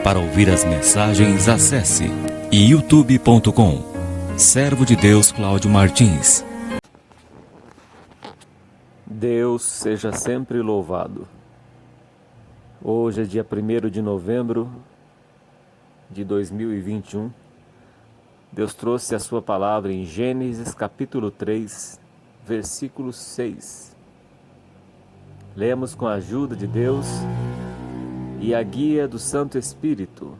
Para ouvir as mensagens, acesse youtube.com. Servo de Deus Cláudio Martins. Deus seja sempre louvado. Hoje é dia 1º de novembro de 2021. Deus trouxe a sua palavra em Gênesis capítulo 3, versículo 6. Lemos com a ajuda de Deus e a guia do Santo Espírito.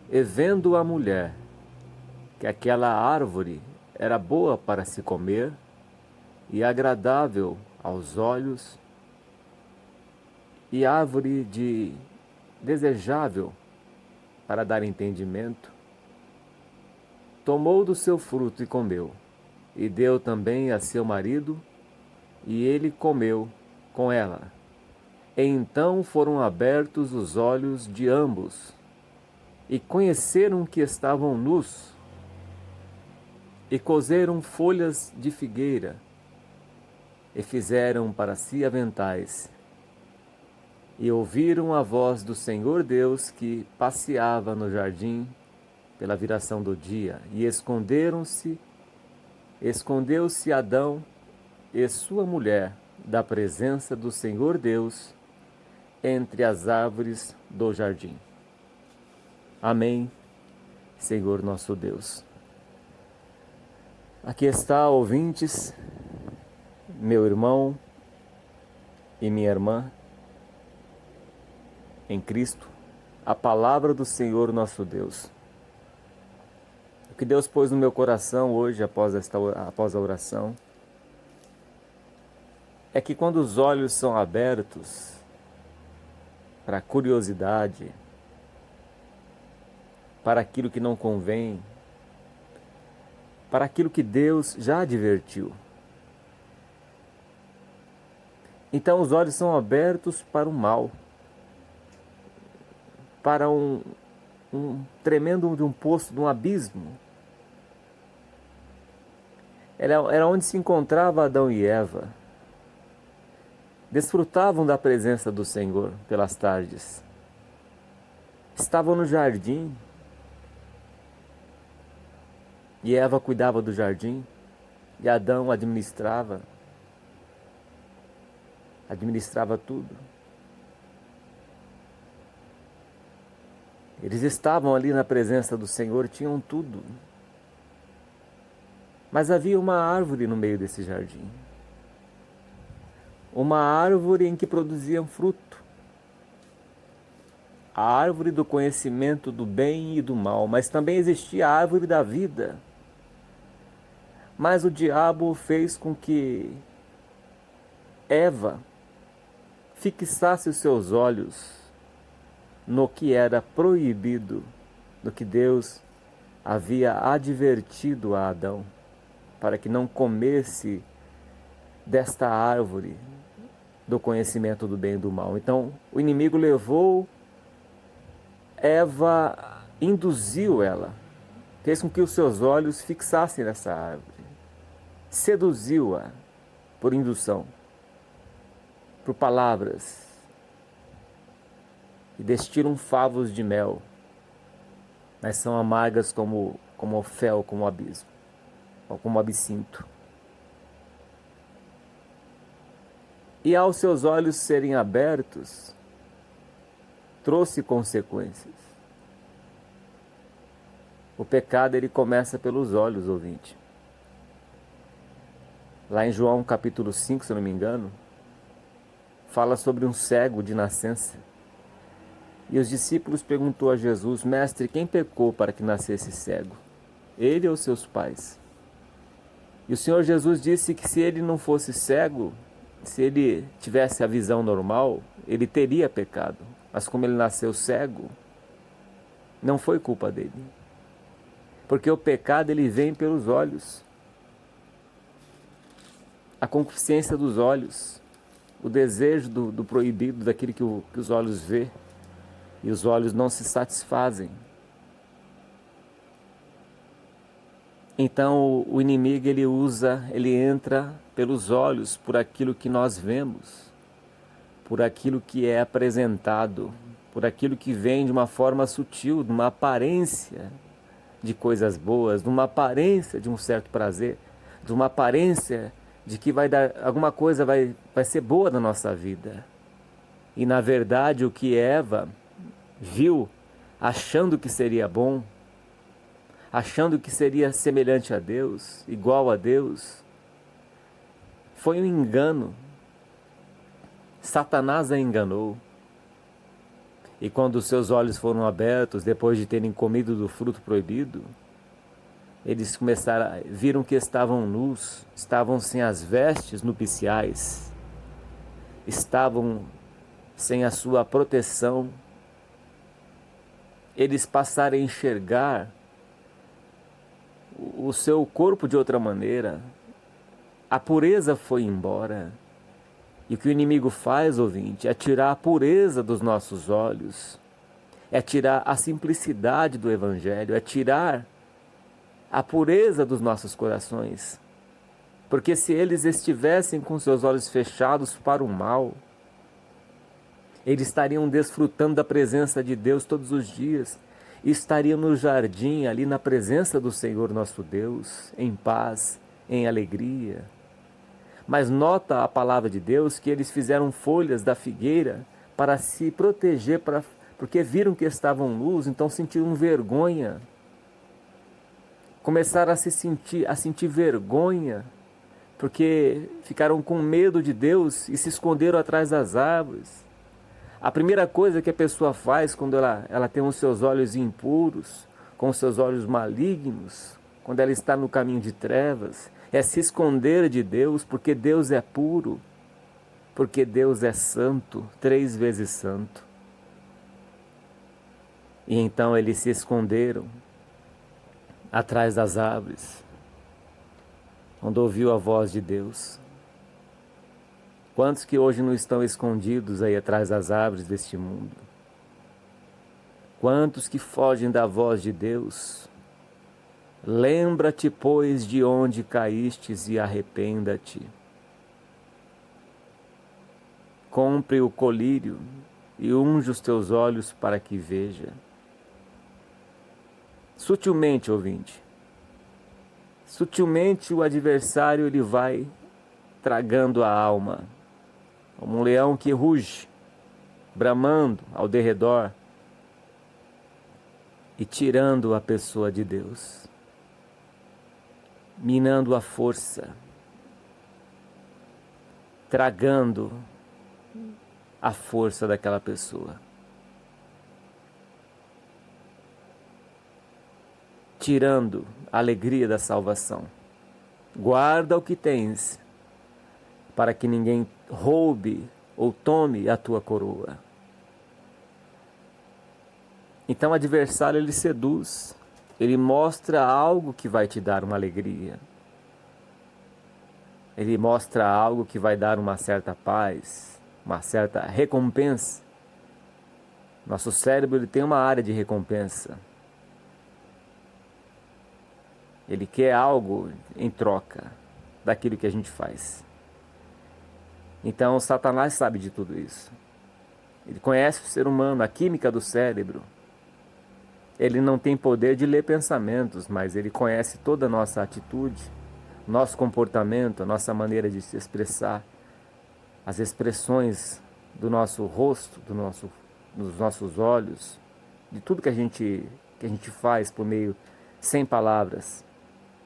E vendo a mulher que aquela árvore era boa para se comer e agradável aos olhos, e árvore de desejável para dar entendimento, tomou do seu fruto e comeu, e deu também a seu marido, e ele comeu com ela. E então foram abertos os olhos de ambos, e conheceram que estavam nus, e coseram folhas de figueira, e fizeram para si aventais. E ouviram a voz do Senhor Deus que passeava no jardim pela viração do dia, e escondeu-se Adão e sua mulher da presença do Senhor Deus entre as árvores do jardim. Amém, Senhor nosso Deus. Aqui está, ouvintes, meu irmão e minha irmã, em Cristo, a palavra do Senhor nosso Deus. O que Deus pôs no meu coração hoje, após a oração, é que quando os olhos são abertos para a curiosidade, para aquilo que não convém, para aquilo que Deus já advertiu, então os olhos são abertos para o mal, para um tremendo de um poço, de um abismo. Era onde se encontrava Adão e Eva. Desfrutavam da presença do Senhor pelas tardes. Estavam no jardim. E Eva cuidava do jardim. E Adão administrava tudo. Eles estavam ali na presença do Senhor, tinham tudo. Mas havia uma árvore no meio desse jardim. Uma árvore em que produziam fruto. A árvore do conhecimento do bem e do mal. Mas também existia a árvore da vida. Mas o diabo fez com que Eva fixasse os seus olhos no que era proibido, do que Deus havia advertido a Adão, para que não comesse desta árvore do conhecimento do bem e do mal. Então, o inimigo levou Eva, induziu ela, fez com que os seus olhos fixassem nessa árvore, seduziu-a por indução, por palavras, e destilam favos de mel, mas são amargas como o fel, como o abismo, ou como o absinto. E aos seus olhos serem abertos, trouxe consequências. O pecado, ele começa pelos olhos, ouvinte. Lá em João capítulo 5, se eu não me engano, fala sobre um cego de nascença. E os discípulos perguntou a Jesus: Mestre, quem pecou para que nascesse cego? Ele ou seus pais? E o Senhor Jesus disse que se ele não fosse cego, se ele tivesse a visão normal, ele teria pecado. Mas como ele nasceu cego, não foi culpa dele. Porque o pecado, ele vem pelos olhos. A concupiscência dos olhos, o desejo do proibido, daquilo que os olhos vê. E os olhos não se satisfazem. Então o inimigo, ele entra pelos olhos, por aquilo que nós vemos, por aquilo que é apresentado por aquilo que vem de uma forma sutil, de uma aparência de coisas boas, de uma aparência de um certo prazer, de uma aparência de que vai dar alguma coisa vai ser boa na nossa vida. E na verdade o que Eva viu, achando que seria bom, achando que seria semelhante a Deus, igual a Deus, foi um engano. Satanás a enganou. E quando os seus olhos foram abertos, depois de terem comido do fruto proibido, eles viram que estavam nus, estavam sem as vestes nupciais, estavam sem a sua proteção. Eles passaram a enxergar o seu corpo de outra maneira. A pureza foi embora. E o que o inimigo faz, ouvinte, é tirar a pureza dos nossos olhos, é tirar a simplicidade do Evangelho, é tirar a pureza dos nossos corações. Porque se eles estivessem com seus olhos fechados para o mal, eles estariam desfrutando da presença de Deus todos os dias, e estariam no jardim, ali na presença do Senhor nosso Deus, em paz, em alegria. Mas nota a palavra de Deus que eles fizeram folhas da figueira para se proteger, porque viram que estavam nus, então sentiram vergonha. Começaram a sentir vergonha, porque ficaram com medo de Deus e se esconderam atrás das árvores. A primeira coisa que a pessoa faz quando ela tem os seus olhos impuros, com os seus olhos malignos, quando ela está no caminho de trevas, é se esconder de Deus, porque Deus é puro, porque Deus é santo, 3 vezes santo. E então eles se esconderam atrás das árvores, quando ouviu a voz de Deus. Quantos que hoje não estão escondidos aí atrás das árvores deste mundo? Quantos que fogem da voz de Deus? Lembra-te, pois, de onde caístes e arrependa-te. Compre o colírio e unge os teus olhos para que veja. Sutilmente, ouvinte, sutilmente o adversário ele vai tragando a alma, como um leão que ruge, bramando ao derredor e tirando a pessoa de Deus, minando a força, tragando a força daquela pessoa, tirando a alegria da salvação. Guarda o que tens, para que ninguém roube ou tome a tua coroa. Então o adversário ele seduz, ele mostra algo que vai te dar uma alegria. Ele mostra algo que vai dar uma certa paz, uma certa recompensa. Nosso cérebro ele tem uma área de recompensa. Ele quer algo em troca daquilo que a gente faz. Então Satanás sabe de tudo isso. Ele conhece o ser humano, a química do cérebro. Ele não tem poder de ler pensamentos, mas ele conhece toda a nossa atitude, nosso comportamento, a nossa maneira de se expressar, as expressões do nosso rosto, dos nossos olhos, de tudo que a gente faz por meio, sem palavras,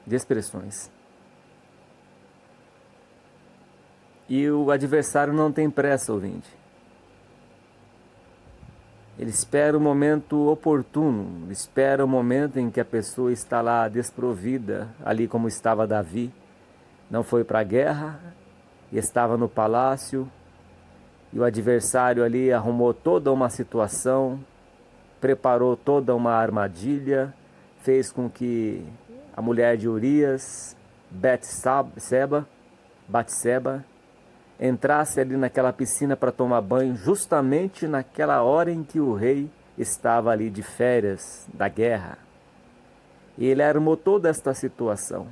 de expressões. E o adversário não tem pressa, ouvinte. Ele espera o momento oportuno, espera o momento em que a pessoa está lá desprovida, ali como estava Davi. Não foi para a guerra, estava no palácio, e o adversário ali arrumou toda uma situação, preparou toda uma armadilha, fez com que a mulher de Urias, Batseba, entrasse ali naquela piscina para tomar banho, justamente naquela hora em que o rei estava ali de férias da guerra. E ele armou toda esta situação.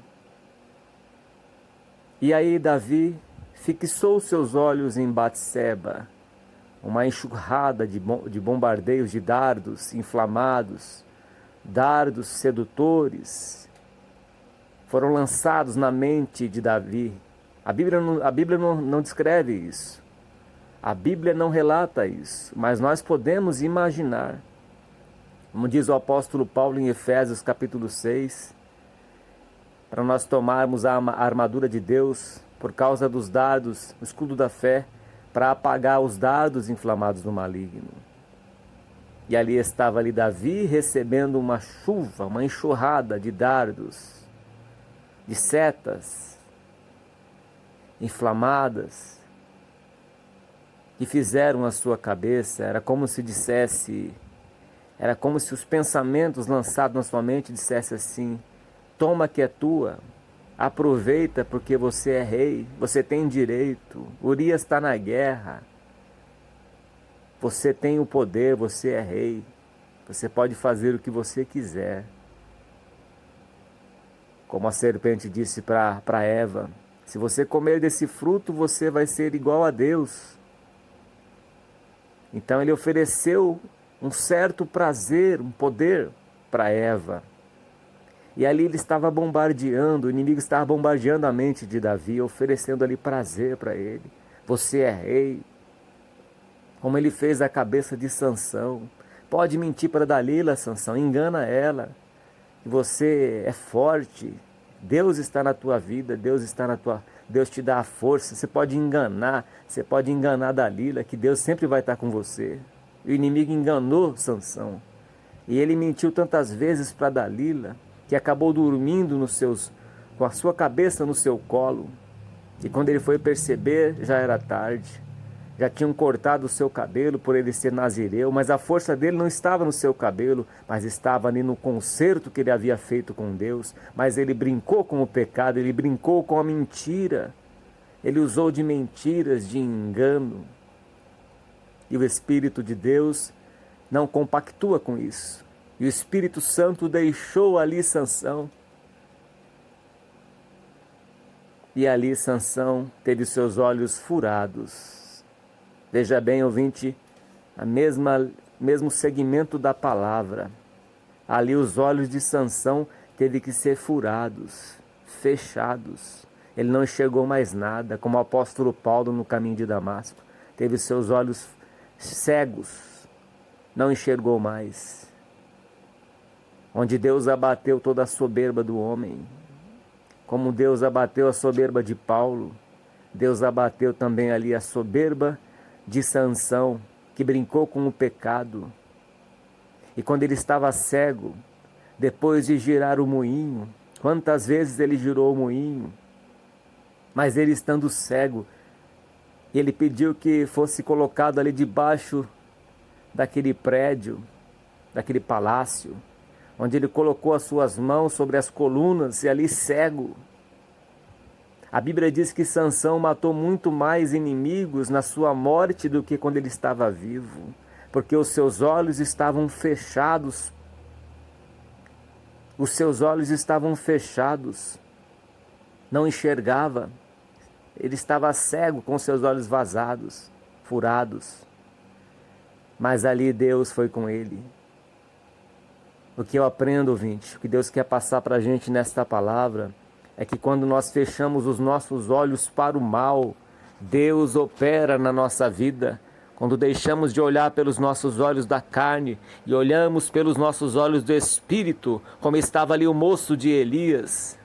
E aí Davi fixou seus olhos em Batseba, uma enxurrada de bombardeios de dardos inflamados, dardos sedutores, foram lançados na mente de Davi. A Bíblia não descreve isso. A Bíblia não relata isso, mas nós podemos imaginar. Como diz o apóstolo Paulo em Efésios capítulo 6, para nós tomarmos a armadura de Deus por causa dos dardos, o escudo da fé, para apagar os dardos inflamados do maligno. E ali estava ali Davi recebendo uma chuva, uma enxurrada de dardos, de setas inflamadas, que fizeram a sua cabeça. Era como se dissesse, era como se os pensamentos lançados na sua mente dissessem assim: toma que é tua, aproveita porque você é rei, você tem direito, Urias está na guerra, você tem o poder, você é rei, você pode fazer o que você quiser. Como a serpente disse para Eva: se você comer desse fruto, você vai ser igual a Deus. Então ele ofereceu um certo prazer, um poder para Eva. E ali ele estava bombardeando, o inimigo estava bombardeando a mente de Davi, oferecendo ali prazer para ele. Você é rei. Como ele fez a cabeça de Sansão. Pode mentir para Dalila, Sansão, engana ela. Você é forte, Deus está na tua vida, Deus te dá a força. Você pode enganar Dalila, que Deus sempre vai estar com você. O inimigo enganou Sansão, e ele mentiu tantas vezes para Dalila, que acabou dormindo com a sua cabeça no seu colo, e quando ele foi perceber, já era tarde. Já tinham cortado o seu cabelo por ele ser nazireu, mas a força dele não estava no seu cabelo, mas estava ali no concerto que ele havia feito com Deus. Mas ele brincou com o pecado, ele brincou com a mentira, ele usou de mentiras, de engano. E o Espírito de Deus não compactua com isso. E o Espírito Santo deixou ali Sansão. E ali Sansão teve seus olhos furados. Veja bem, ouvinte, mesmo segmento da palavra. Ali os olhos de Sansão teve que ser furados, fechados. Ele não enxergou mais nada, como o apóstolo Paulo no caminho de Damasco. Teve seus olhos cegos, não enxergou mais. Onde Deus abateu toda a soberba do homem, como Deus abateu a soberba de Paulo, Deus abateu também ali a soberba de Sansão, que brincou com o pecado. E quando ele estava cego, depois de girar o moinho, quantas vezes ele girou o moinho, mas ele estando cego, ele pediu que fosse colocado ali debaixo daquele prédio, daquele palácio, onde ele colocou as suas mãos sobre as colunas e ali cego. A Bíblia diz que Sansão matou muito mais inimigos na sua morte do que quando ele estava vivo, porque os seus olhos estavam fechados. Os seus olhos estavam fechados, não enxergava. Ele estava cego, com seus olhos vazados, furados. Mas ali Deus foi com ele. O que eu aprendo, ouvinte, o que Deus quer passar para a gente nesta palavra, é que quando nós fechamos os nossos olhos para o mal, Deus opera na nossa vida. Quando deixamos de olhar pelos nossos olhos da carne e olhamos pelos nossos olhos do Espírito, como estava ali o moço de Elias,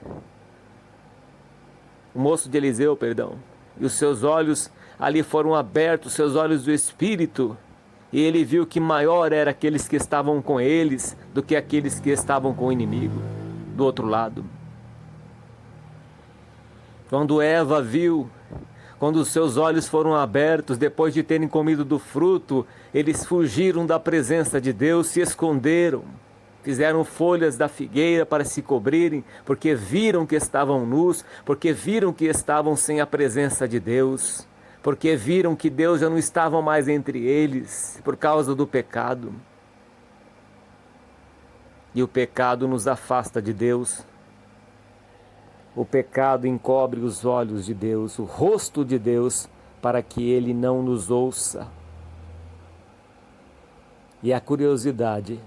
o moço de Eliseu, perdão, e os seus olhos ali foram abertos, seus olhos do Espírito, e ele viu que maior era aqueles que estavam com eles do que aqueles que estavam com o inimigo, do outro lado. Quando Eva viu, quando os seus olhos foram abertos, depois de terem comido do fruto, eles fugiram da presença de Deus, se esconderam, fizeram folhas da figueira para se cobrirem, porque viram que estavam nus, porque viram que estavam sem a presença de Deus, porque viram que Deus já não estava mais entre eles, por causa do pecado. E o pecado nos afasta de Deus. O pecado encobre os olhos de Deus, o rosto de Deus, para que Ele não nos ouça. E a curiosidade.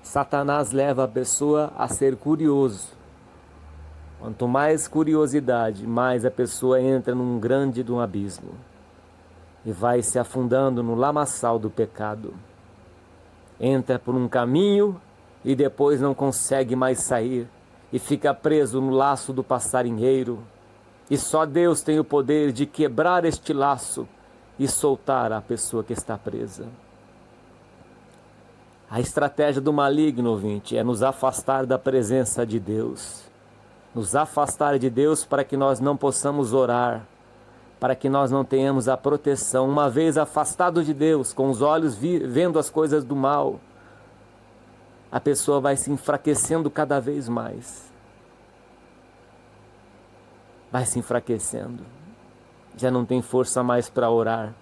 Satanás leva a pessoa a ser curioso. Quanto mais curiosidade, mais a pessoa entra num grande de um abismo. E vai se afundando no lamaçal do pecado. Entra por um caminho e depois não consegue mais sair. E fica preso no laço do passarinheiro. E só Deus tem o poder de quebrar este laço e soltar a pessoa que está presa. A estratégia do maligno, ouvinte, é nos afastar da presença de Deus. Nos afastar de Deus para que nós não possamos orar, para que nós não tenhamos a proteção. Uma vez afastado de Deus, com os olhos vendo as coisas do mal, a pessoa vai se enfraquecendo cada vez mais. Vai se enfraquecendo. Já não tem força mais para orar.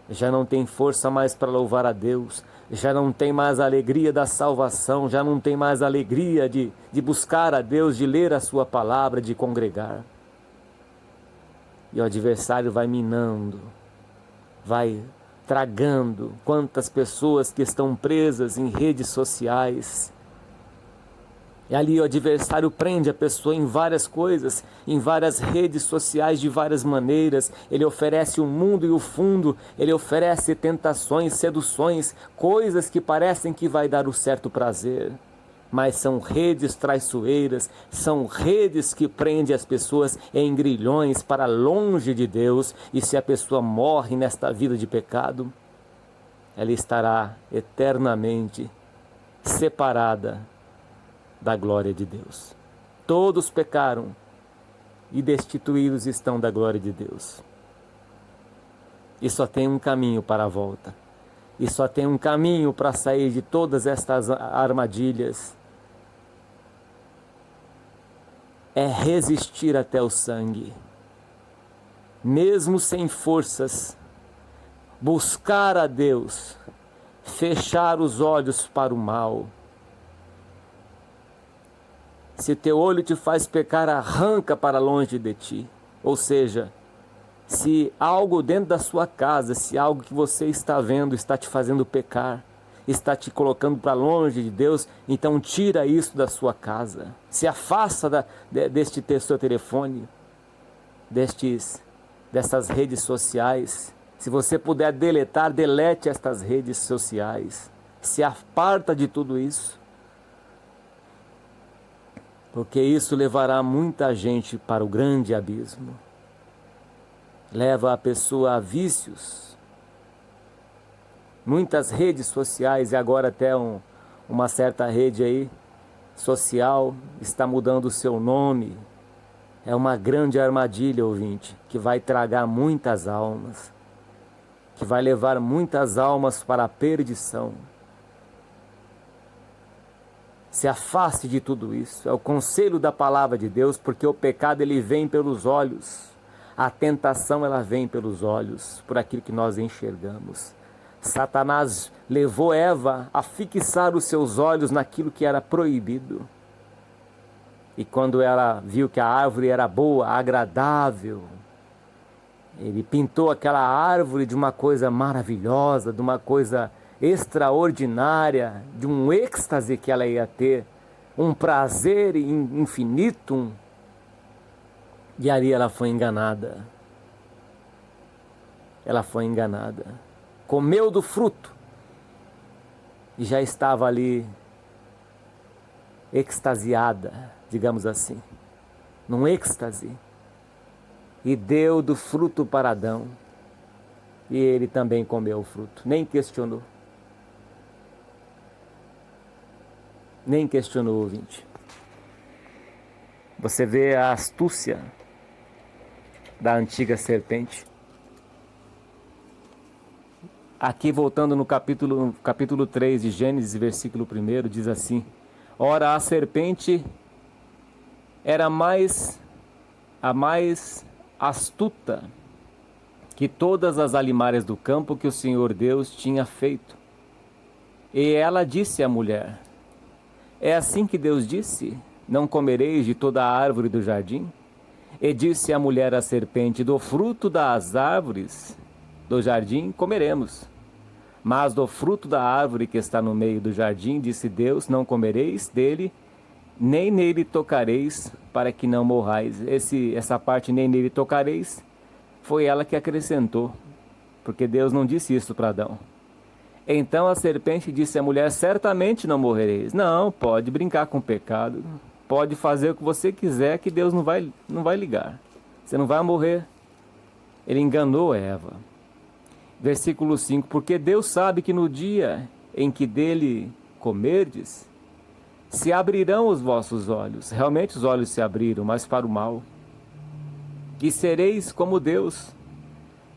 Já não tem força mais para louvar a Deus. Já não tem mais a alegria da salvação. Já não tem mais a alegria de buscar a Deus, de ler a sua palavra, de congregar. E o adversário vai minando, vai tragando quantas pessoas que estão presas em redes sociais. E ali o adversário prende a pessoa em várias coisas, em várias redes sociais de várias maneiras. Ele oferece o mundo e o fundo, ele oferece tentações, seduções, coisas que parecem que vai dar o certo prazer. Mas são redes traiçoeiras, são redes que prendem as pessoas em grilhões para longe de Deus. E se a pessoa morre nesta vida de pecado, ela estará eternamente separada da glória de Deus. Todos pecaram e destituídos estão da glória de Deus. E só tem um caminho para a volta. E só tem um caminho para sair de todas estas armadilhas. É resistir até o sangue. Mesmo sem forças, buscar a Deus, fechar os olhos para o mal. Se teu olho te faz pecar, arranca para longe de ti. Ou seja, se algo dentro da sua casa, se algo que você está vendo está te fazendo pecar, está te colocando para longe de Deus, então tira isso da sua casa. Se afasta deste seu telefone, dessas redes sociais. Se você puder deletar, delete estas redes sociais. Se aparta de tudo isso. Porque isso levará muita gente para o grande abismo. Leva a pessoa a vícios. Muitas redes sociais, e agora até uma certa rede aí, social, está mudando o seu nome. É uma grande armadilha, ouvinte, que vai tragar muitas almas. Que vai levar muitas almas para a perdição. Se afaste de tudo isso. É o conselho da palavra de Deus, porque o pecado ele vem pelos olhos. A tentação ela vem pelos olhos, por aquilo que nós enxergamos. Satanás levou Eva a fixar os seus olhos naquilo que era proibido. E quando ela viu que a árvore era boa, agradável, ele pintou aquela árvore de uma coisa maravilhosa, de uma coisa extraordinária, de um êxtase que ela ia ter, um prazer infinito. E ali ela foi enganada. Ela foi enganada. Comeu do fruto e já estava ali extasiada, digamos assim, num êxtase. E deu do fruto para Adão. E ele também comeu o fruto, nem questionou. Nem questionou, ouvinte. Você vê a astúcia da antiga serpente. Aqui voltando no capítulo 3 de Gênesis, versículo 1, diz assim: ora, a serpente era a mais astuta que todas as alimárias do campo que o Senhor Deus tinha feito. E ela disse à mulher: é assim que Deus disse: não comereis de toda a árvore do jardim? E disse a mulher à serpente: do fruto das árvores do jardim comeremos, Mas do fruto da árvore que está no meio do jardim, disse Deus, não comereis dele, nem nele tocareis, para que não morrais. Essa parte, nem nele tocareis, foi ela que acrescentou, porque Deus não disse isso para Adão. Então a serpente disse à mulher, certamente não morrereis. Não, pode brincar com o pecado, pode fazer o que você quiser, que Deus não vai ligar. Você não vai morrer. Ele enganou Eva. Versículo 5, porque Deus sabe que no dia em que dele comerdes, se abrirão os vossos olhos. Realmente os olhos se abriram, mas para o mal. E sereis como Deus,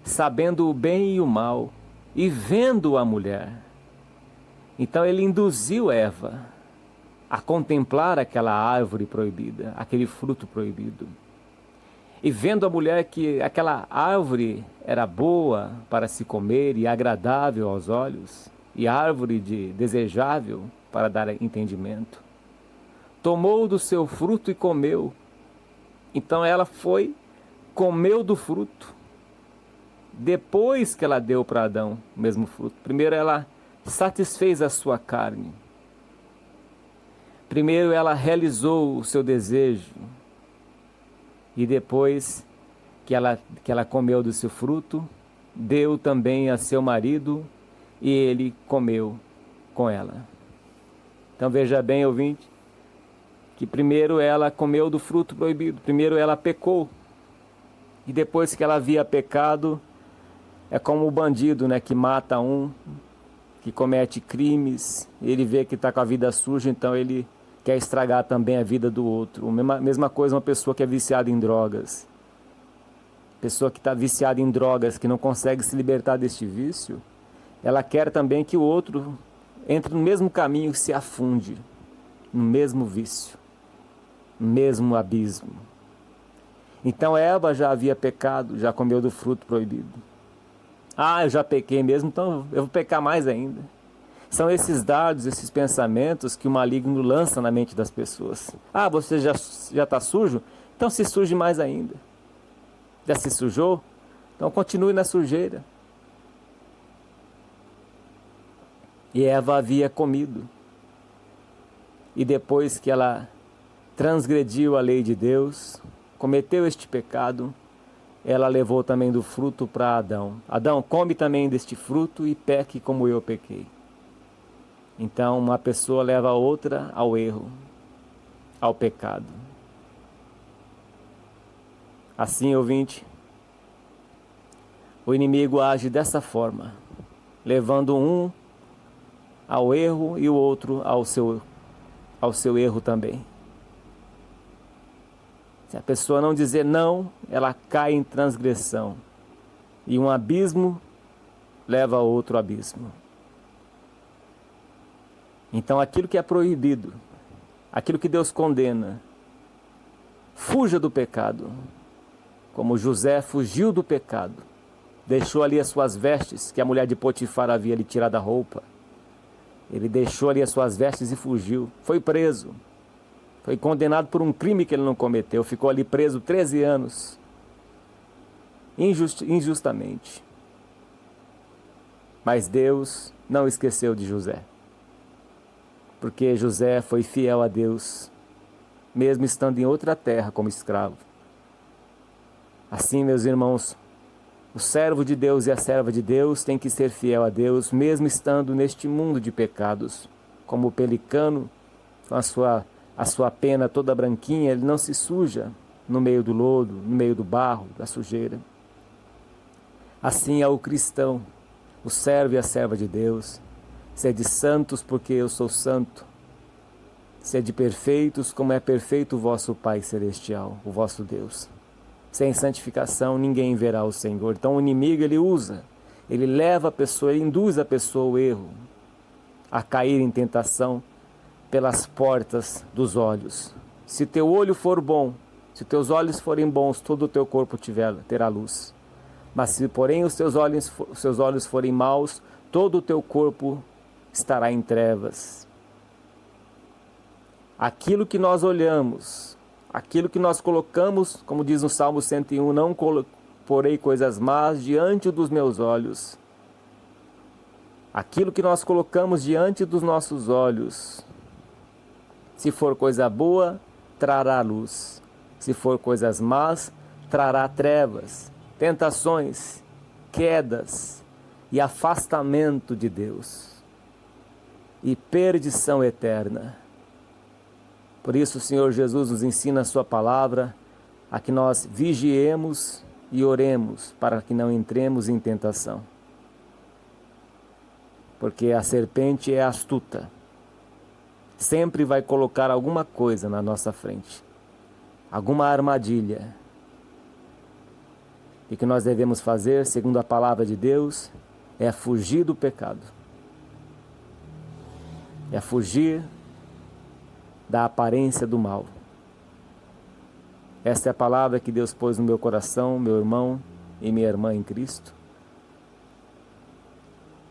sabendo o bem e o mal, e vendo a mulher. Então ele induziu Eva a contemplar aquela árvore proibida, aquele fruto proibido. E vendo a mulher que aquela árvore era boa para se comer e agradável aos olhos, e árvore desejável para dar entendimento, tomou do seu fruto e comeu. Então ela foi, comeu do fruto, depois que ela deu para Adão o mesmo fruto. Primeiro ela satisfez a sua carne. Primeiro ela realizou o seu desejo. E depois que ela comeu do seu fruto, deu também a seu marido e ele comeu com ela. Então veja bem, ouvinte, que primeiro ela comeu do fruto proibido, primeiro ela pecou. E depois que ela havia pecado, é como o bandido, né, que mata um, que comete crimes, ele vê que está com a vida suja, então ele quer estragar também a vida do outro. Mesma coisa uma pessoa que é viciada em drogas. Pessoa que está viciada em drogas, que não consegue se libertar deste vício, ela quer também que o outro entre no mesmo caminho e se afunde, no mesmo vício, no mesmo abismo. Então Eva já havia pecado, já comeu do fruto proibido. Ah, eu já pequei mesmo, então eu vou pecar mais ainda. São esses dardos, esses pensamentos que o maligno lança na mente das pessoas. Ah, você já está sujo? Então se suje mais ainda. Já se sujou? Então continue na sujeira. E Eva havia comido. E depois que ela transgrediu a lei de Deus, cometeu este pecado, ela levou também do fruto para Adão. Adão, come também deste fruto e peque como eu pequei. Então uma pessoa leva a outra ao erro, ao pecado. Assim, ouvinte, o inimigo age dessa forma, levando um ao erro e o outro ao seu erro também. Se a pessoa não dizer não, ela cai em transgressão. E um abismo leva a outro abismo. Então aquilo que é proibido, aquilo que Deus condena, fuja do pecado. Como José fugiu do pecado, deixou ali as suas vestes, que a mulher de Potifar havia lhe tirado a roupa. Ele deixou ali as suas vestes e fugiu. Foi preso. Foi condenado por um crime que ele não cometeu. Ficou ali preso 13 anos. Injustamente. Mas Deus não esqueceu de José. Porque José foi fiel a Deus, mesmo estando em outra terra como escravo. Assim, meus irmãos, o servo de Deus e a serva de Deus tem que ser fiel a Deus, mesmo estando neste mundo de pecados. Como o pelicano, com a sua pena toda branquinha, ele não se suja no meio do lodo, no meio do barro, da sujeira. Assim é o cristão, o servo e a serva de Deus. Sede santos, porque eu sou santo. Sede perfeitos, como é perfeito o vosso Pai Celestial, o vosso Deus. Sem santificação ninguém verá o Senhor. Então o inimigo ele leva a pessoa, ele induz a pessoa ao erro, a cair em tentação pelas portas dos olhos. Se teu olho for bom, se teus olhos forem bons, todo o teu corpo terá luz. Mas se porém os seus olhos forem maus, todo o teu corpo estará em trevas. Aquilo que nós olhamos, aquilo que nós colocamos, como diz no Salmo 101, não porei coisas más diante dos meus olhos. Aquilo que nós colocamos diante dos nossos olhos, se for coisa boa, trará luz. Se for coisas más, trará trevas, tentações, quedas e afastamento de Deus e perdição eterna. Por isso o Senhor Jesus nos ensina a sua palavra a que nós vigiemos e oremos para que não entremos em tentação. Porque a serpente é astuta. Sempre vai colocar alguma coisa na nossa frente. Alguma armadilha. E o que nós devemos fazer, segundo a palavra de Deus, é fugir do pecado. É fugir da aparência do mal. Esta é a palavra que Deus pôs no meu coração, meu irmão e minha irmã em Cristo.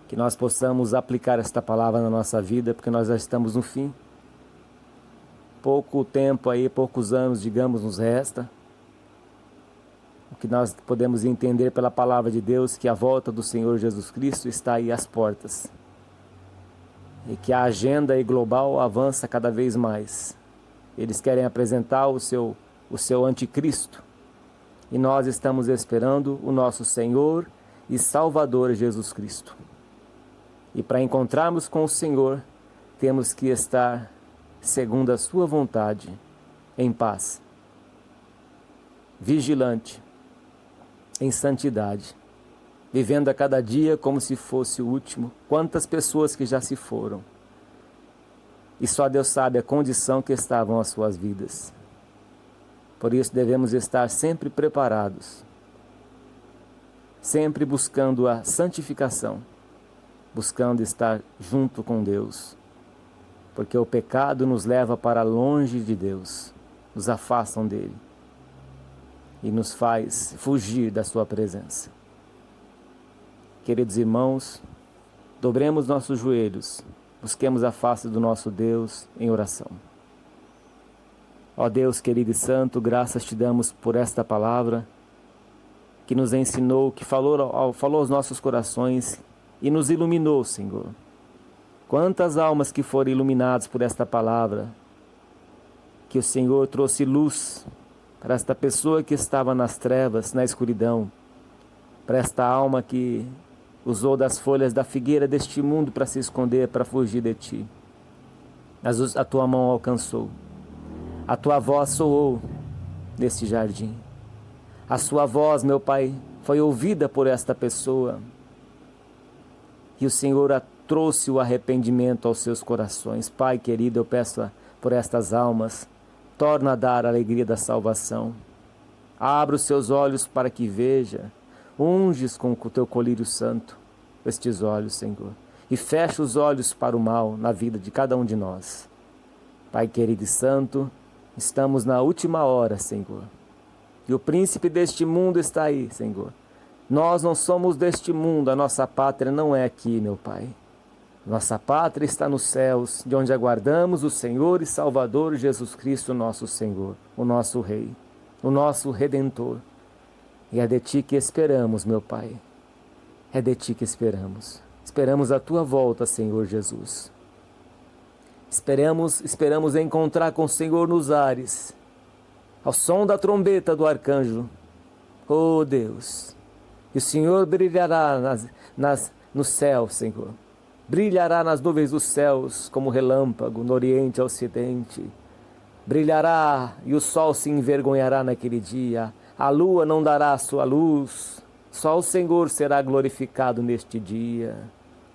Que nós possamos aplicar esta palavra na nossa vida, porque nós já estamos no fim. Pouco tempo aí, poucos anos, digamos, nos resta. O que nós podemos entender pela palavra de Deus, que a volta do Senhor Jesus Cristo está aí às portas. E que a agenda aí global avança cada vez mais. Eles querem apresentar o seu anticristo. E nós estamos esperando o nosso Senhor e Salvador Jesus Cristo. E para encontrarmos com o Senhor, temos que estar segundo a sua vontade, em paz, vigilante, em santidade, vivendo a cada dia como se fosse o último. Quantas pessoas que já se foram. E só Deus sabe a condição que estavam as suas vidas. Por isso devemos estar sempre preparados, sempre buscando a santificação, buscando estar junto com Deus, porque o pecado nos leva para longe de Deus, nos afastam dele e nos faz fugir da sua presença. Queridos irmãos, dobremos nossos joelhos, busquemos a face do nosso Deus em oração. Ó Deus querido e santo, graças te damos por esta palavra que nos ensinou, que falou aos nossos corações e nos iluminou, Senhor. Quantas almas que foram iluminadas por esta palavra, que o Senhor trouxe luz para esta pessoa que estava nas trevas, na escuridão, para esta alma que usou das folhas da figueira deste mundo para se esconder, para fugir de ti. Mas a tua mão alcançou, a tua voz soou neste jardim. A sua voz, meu Pai, foi ouvida por esta pessoa, e o Senhor trouxe o arrependimento aos seus corações. Pai querido, eu peço por estas almas, torna a dar a alegria da salvação. Abra os seus olhos para que veja, unges com o teu colírio santo estes olhos, Senhor, e fecha os olhos para o mal na vida de cada um de nós. Pai querido e santo, estamos na última hora, Senhor, e o príncipe deste mundo está aí, Senhor. Nós não somos deste mundo, a nossa pátria não é aqui, meu Pai. Nossa pátria está nos céus, de onde aguardamos o Senhor e Salvador Jesus Cristo, nosso Senhor, o nosso Rei, o nosso Redentor. E é de Ti que esperamos, meu Pai. É de Ti que esperamos. Esperamos a Tua volta, Senhor Jesus. Esperamos encontrar com o Senhor nos ares, ao som da trombeta do arcanjo. Oh Deus, que o Senhor brilhará no céu, Senhor. Brilhará nas nuvens dos céus como relâmpago no oriente e ocidente. Brilhará e o sol se envergonhará naquele dia. A lua não dará a sua luz. Só o Senhor será glorificado neste dia.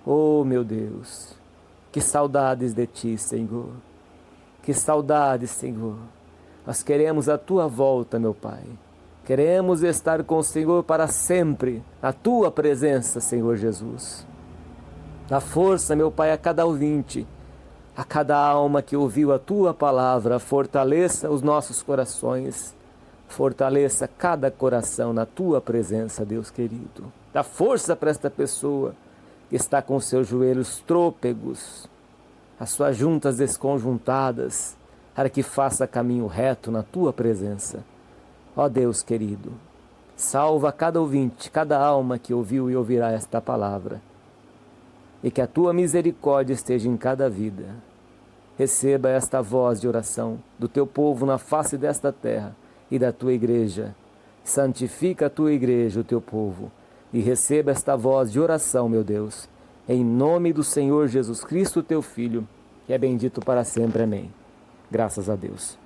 Oh meu Deus, que saudades de Ti, Senhor. Que saudades, Senhor. Nós queremos a Tua volta, meu Pai. Queremos estar com o Senhor para sempre, na Tua presença, Senhor Jesus. Dá força, meu Pai, a cada ouvinte, a cada alma que ouviu a Tua palavra. Fortaleça os nossos corações, fortaleça cada coração na Tua presença, Deus querido. Dá força para esta pessoa que está com os seus joelhos trôpegos, as suas juntas desconjuntadas, para que faça caminho reto na Tua presença. Ó Deus querido, salva cada ouvinte, cada alma que ouviu e ouvirá esta palavra. e que a tua misericórdia esteja em cada vida. Receba esta voz de oração do teu povo na face desta terra e da tua igreja. Santifica a tua igreja, o teu povo, e receba esta voz de oração, meu Deus, em nome do Senhor Jesus Cristo, teu Filho, que é bendito para sempre. Amém. Graças a Deus.